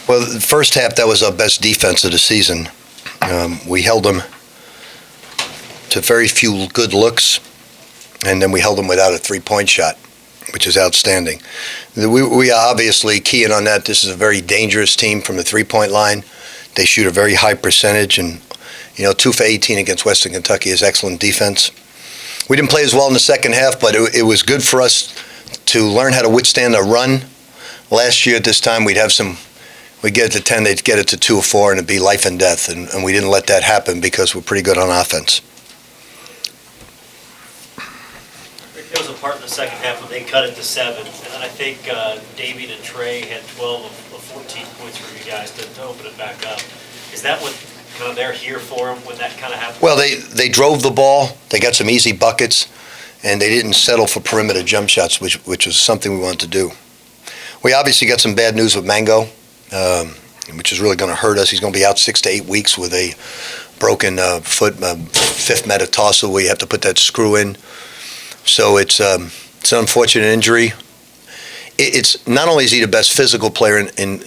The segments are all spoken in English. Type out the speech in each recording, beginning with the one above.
Well, the first half, that was our best defense of the season. We held them to very few good looks, and then we held them without a three-point shot, which is outstanding. We are obviously keying on that. This is a very dangerous team from the three-point line. They shoot a very high percentage, and 2 for 18 against Western Kentucky is excellent defense. We didn't play as well in the second half, but it was good for us to learn how to withstand a run. Last year at this time, we'd get it to 10, they'd get it to 2 or 4, and it'd be life and death, and we didn't let that happen because we're pretty good on offense. There was a part in the second half when they cut it to 7, and then I think Davian and Trey had 12 of 14 points for you guys to open it back up. Is that what kind of they're here for them when that kind of happens? Well, they drove the ball, they got some easy buckets, and they didn't settle for perimeter jump shots, which was something we wanted to do. We obviously got some bad news with Mango, which is really going to hurt us. He's going to be out 6 to 8 weeks with a broken foot, 5th metatarsal, where you have to put that screw in. So it's an unfortunate injury. It's not only is he the best physical player in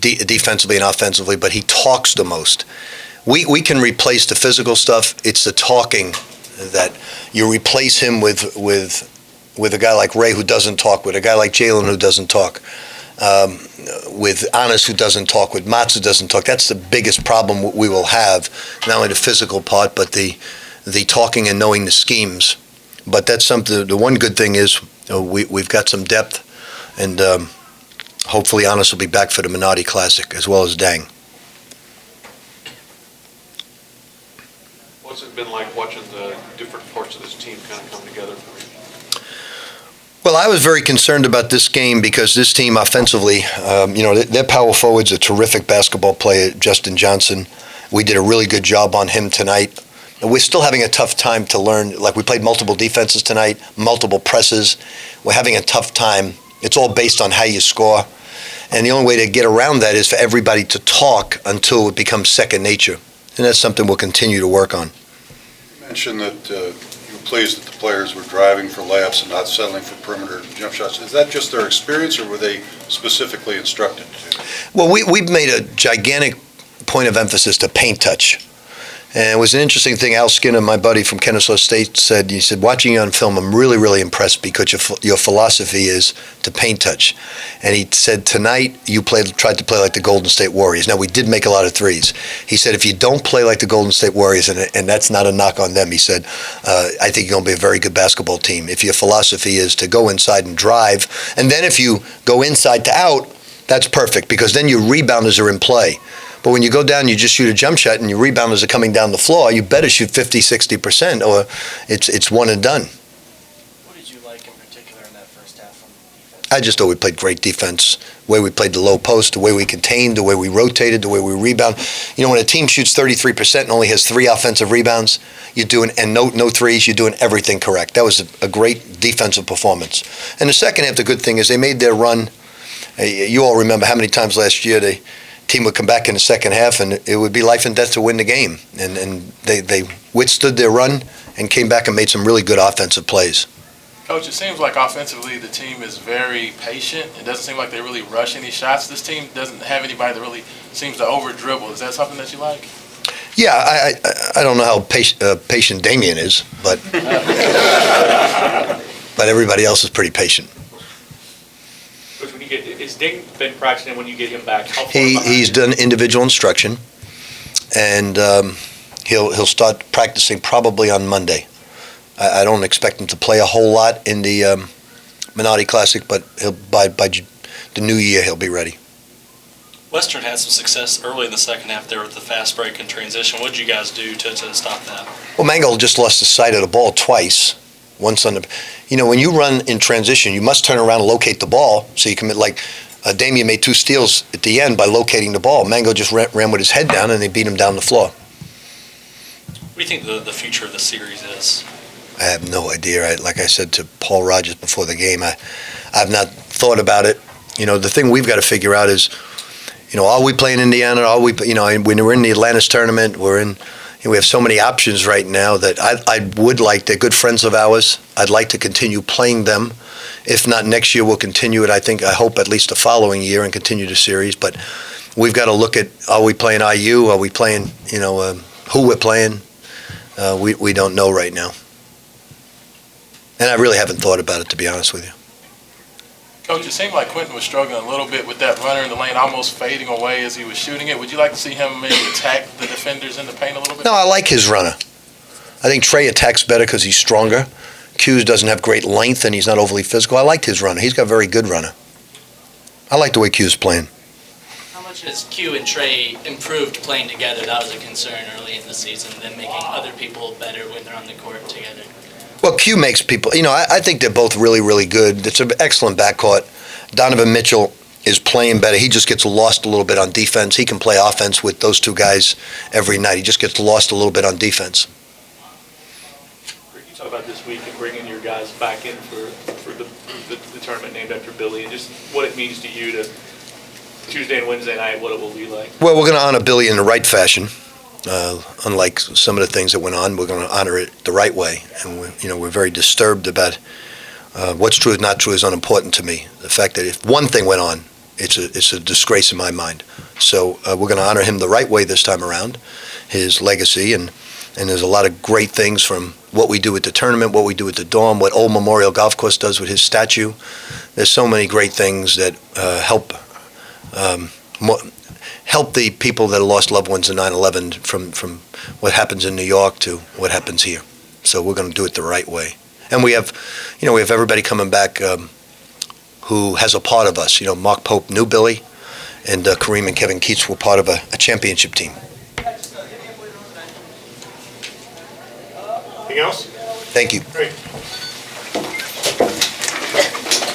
defensively and offensively, but he talks the most. We can replace the physical stuff. It's the talking that you replace him with a guy like Ray who doesn't talk, with a guy like Jalen who doesn't talk, with Anis who doesn't talk, with Matsu who doesn't talk. That's the biggest problem we will have, not only the physical part, but the talking and knowing the schemes. But that's something. The one good thing is we've got some depth, and hopefully Anis will be back for the Minotti Classic as well as Dang. What's it been like watching the different parts of this team kind of come together for you? Well, I was very concerned about this game because this team offensively, their power forward's a terrific basketball player, Justin Johnson. We did a really good job on him tonight. We're still having a tough time to learn. Like, we played multiple defenses tonight, multiple presses. We're having a tough time. It's all based on how you score. And the only way to get around that is for everybody to talk until it becomes second nature. And that's something we'll continue to work on. You mentioned that you were pleased that the players were driving for layups and not settling for perimeter jump shots. Is that just their experience, or were they specifically instructed to? Well, we've made a gigantic point of emphasis to paint touch. And it was an interesting thing. Al Skinner, my buddy from Kennesaw State, said, watching you on film, I'm really, really impressed because your philosophy is to paint touch. And he said, tonight you tried to play like the Golden State Warriors. Now, we did make a lot of threes. He said, if you don't play like the Golden State Warriors, and that's not a knock on them, he said, I think you're going to be a very good basketball team. If your philosophy is to go inside and drive, and then if you go inside to out, that's perfect, because then your rebounders are in play. But when you go down, you just shoot a jump shot, and your rebounders are coming down the floor, you better shoot 50, 60%, or it's one and done. What did you like in particular in that first half from defense? I just thought we played great defense, the way we played the low post, the way we contained, the way we rotated, the way we rebound. When a team shoots 33% and only has 3 offensive rebounds, you're doing, and no threes, you're doing everything correct. That was a great defensive performance. And the second half, the good thing is they made their run. You all remember how many times last year the team would come back in the second half and it would be life and death to win the game. And they withstood their run and came back and made some really good offensive plays. Coach, it seems like offensively the team is very patient. It doesn't seem like they really rush any shots. This team doesn't have anybody that really seems to over-dribble. Is that something that you like? Yeah, I don't know how patient Damian is, but but everybody else is pretty patient. Coach, is Dame been practicing when you get him back? He's done individual instruction, and he'll start practicing probably on Monday. I don't expect him to play a whole lot in the Minotti Classic, but by the new year he'll be ready. Western had some success early in the second half there with the fast break and transition. What did you guys do to stop that? Well, Mangold just lost the sight of the ball twice. Once on the, when you run in transition, you must turn around and locate the ball so you can, like Damian made 2 steals at the end by locating the ball. Mango just ran with his head down and they beat him down the floor. What do you think the future of the series is? I have no idea. Like I said to Paul Rogers before the game, I've not thought about it. The thing we've got to figure out is, are we playing Indiana? Are we, when we're in the Atlantis tournament, we have so many options right now that I would like, they're good friends of ours. I'd like to continue playing them, If not next year, we'll continue it. I hope at least the following year and continue the series. But we've got to look at, are we playing IU? Are we playing, who we're playing? We don't know right now. And I really haven't thought about it, to be honest with you. Coach, it seemed like Quentin was struggling a little bit with that runner in the lane, almost fading away as he was shooting it. Would you like to see him maybe attack the defenders in the paint a little bit? No, I like his runner. I think Trey attacks better because he's stronger. Hughes doesn't have great length and he's not overly physical. I liked his runner. He's got a very good runner. I like the way Hughes is playing. How much has Q and Trey improved playing together? That was a concern early in the season, them making other people better when they're on the court together. Well, Q makes people, I think they're both really, really good. It's an excellent backcourt. Donovan Mitchell is playing better. He just gets lost a little bit on defense. He can play offense with those two guys every night. He just gets lost a little bit on defense. You talk about this week and bringing your guys back in for the tournament named after Billy, and just what it means to you to Tuesday and Wednesday night, what it will be like. Well, we're going to honor Billy in the right fashion. Unlike some of the things that went on, we're going to honor it the right way. And we're very disturbed about what's true and not true is unimportant to me. The fact that if one thing went on, it's a disgrace in my mind. So we're going to honor him the right way this time around, his legacy, and there's a lot of great things from what we do at the tournament, what we do at the Dome, what Old Memorial Golf Course does with his statue. There's so many great things that help the people that lost loved ones in 9/11 from what happens in New York to what happens here. So we're going to do it the right way. And we have everybody coming back who has a part of us. Mark Pope knew Billy, and Kareem and Kevin Keats were part of a championship team. Anything else? Thank you. Great.